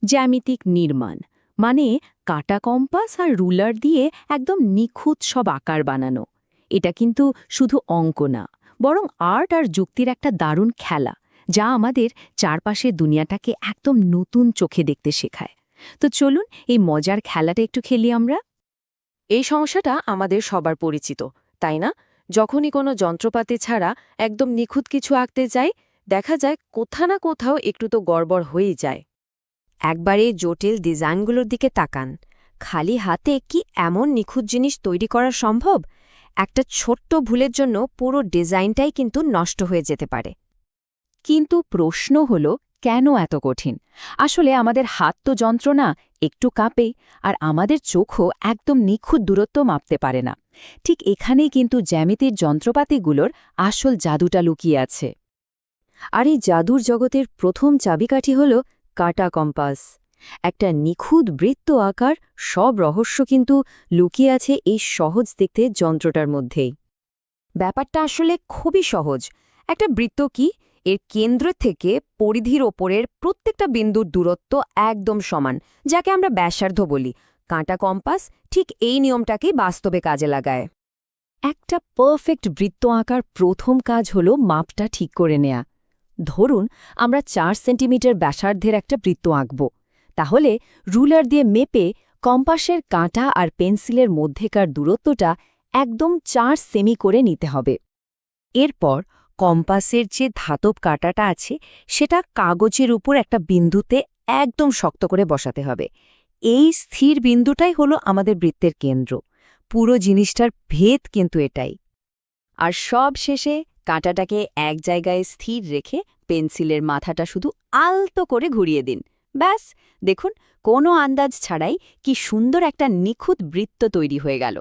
জ্যামিতিক নির্মাণ মানে কাঁটা কম্পাস আর রুলার দিয়ে একদম নিখুঁত সব আকার বানানো। এটা কিন্তু শুধু অঙ্ক না, বরং আর্ট আর যুক্তির একটা দারুণ খেলা, যা আমাদের চারপাশের দুনিয়াটাকে একদম নতুন চোখে দেখতে শেখায়। তো চলুন এই মজার খেলাটা একটু খেলি আমরা। এই সমস্যাটা আমাদের সবার পরিচিত, তাই না? যখনই কোনো যন্ত্রপাতি ছাড়া একদম নিখুঁত কিছু আঁকতে যাই, দেখা যায় কোথা না কোথাও একটু তো গড়বড় হয়েই যায়। একবারে জটিল ডিজাইনগুলোর দিকে তাকান। খালি হাতে কি এমন নিখুঁত জিনিস তৈরি করা সম্ভব? একটা ছোট্ট ভুলের জন্য পুরো ডিজাইনটাই কিন্তু নষ্ট হয়ে যেতে পারে। কিন্তু প্রশ্ন হলো, কেন এত কঠিন? আসলে আমাদের হাত তো যন্ত্র না, একটু কাঁপে, আর আমাদের চোখও একদম নিখুঁত দূরত্ব মাপতে পারে না। ঠিক এখানেই কিন্তু জ্যামিতির যন্ত্রপাতিগুলোর আসল জাদুটা লুকিয়ে আছে। আর এই জাদুর জগতের প্রথম চাবিকাঠি হল কাঁটা কম্পাস। একটা নিখুঁত বৃত্ত আকার সব রহস্য কিন্তু লুকিয়ে আছে এই সহজ দেখতে যন্ত্রটার মধ্যেই। ব্যাপারটা আসলে খুবই সহজ। একটা বৃত্ত কি, এর কেন্দ্র থেকে পরিধির ওপরের প্রত্যেকটা বিন্দুর দূরত্ব একদম সমান, যাকে আমরা ব্যাসার্ধ বলি। কাঁটা কম্পাস ঠিক এই নিয়মটাকেই বাস্তবে কাজে লাগায়। একটা পারফেক্ট বৃত্ত আঁকার প্রথম কাজ হলো মাপটা ঠিক করে নেয়া। ধরুন আমরা ৪ সেন্টিমিটার ব্যাসার্ধের একটা বৃত্ত আঁকব। তাহলে রুলার দিয়ে মেপে কম্পাসের কাঁটা আর পেন্সিলের মধ্যেকার দূরত্বটা একদম ৪ সেমি করে নিতে হবে। এরপর কম্পাসের যে ধাতব কাঁটাটা আছে সেটা কাগজের উপর একটা বিন্দুতে একদম শক্ত করে বসাতে হবে। এই স্থির বিন্দুটাই হলো আমাদের বৃত্তের কেন্দ্র। পুরো জিনিসটার ভেদ কিন্তু এটাই। আর সব শেষে কাঁটাটাকে এক জায়গায় স্থির রেখে পেন্সিলের মাথাটা শুধু আলতো করে ঘুরিয়ে দিন। ব্যাস, দেখুন কোনো আন্দাজ ছাড়াই কি সুন্দর একটা নিখুঁত বৃত্ত তৈরি হয়ে গেল।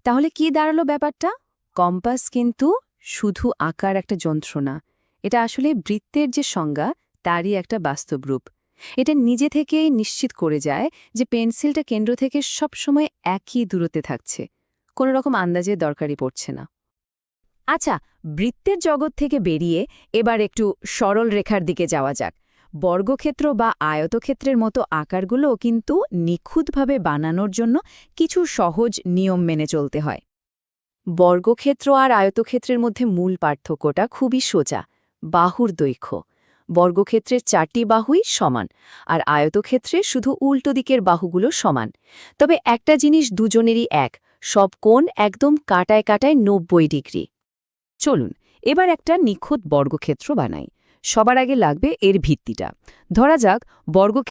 তাহলে কি দাঁড়ালো ব্যাপারটা? কম্পাস কিন্তু শুধু আঁকার একটা যন্ত্র না, এটা আসলে বৃত্তের যে সংজ্ঞা তারই একটা বাস্তব রূপ। এটা নিজে থেকেই নিশ্চিত করে যায় যে পেন্সিলটা কেন্দ্র থেকে সবসময় একই দূরত্বে থাকছে, কোনো রকম আন্দাজের দরকারই পড়ছে না। আচ্ছা, বৃত্তের জগৎ থেকে বেরিয়ে এবার একটু সরল রেখার দিকে যাওয়া যাক। বর্গক্ষেত্র বা আয়তক্ষেত্রের মতো আকারগুলো কিন্তু নিখুঁতভাবে বানানোর জন্য কিছু সহজ নিয়ম মেনে চলতে হয়। বর্গক্ষেত্র আর আয়তক্ষেত্রের মধ্যে মূল পার্থক্যটা খুবই সোজা, বাহুর দৈর্ঘ্য। বর্গক্ষেত্রের ৪টি বাহুই সমান, আর আয়তক্ষেত্রে শুধু উল্টো দিকের বাহুগুলো সমান। তবে একটা জিনিস দুজনেরই এক, সব কোণ একদম কাটায় কাটায় ৯০ ডিগ্রি। চলুন এবার একটা নিখুঁত বর্গক্ষেত্র বানাই। সবার আগে লাগবে এর ভিত্তিটা। ধরা যাক বর্গক্ষেত্র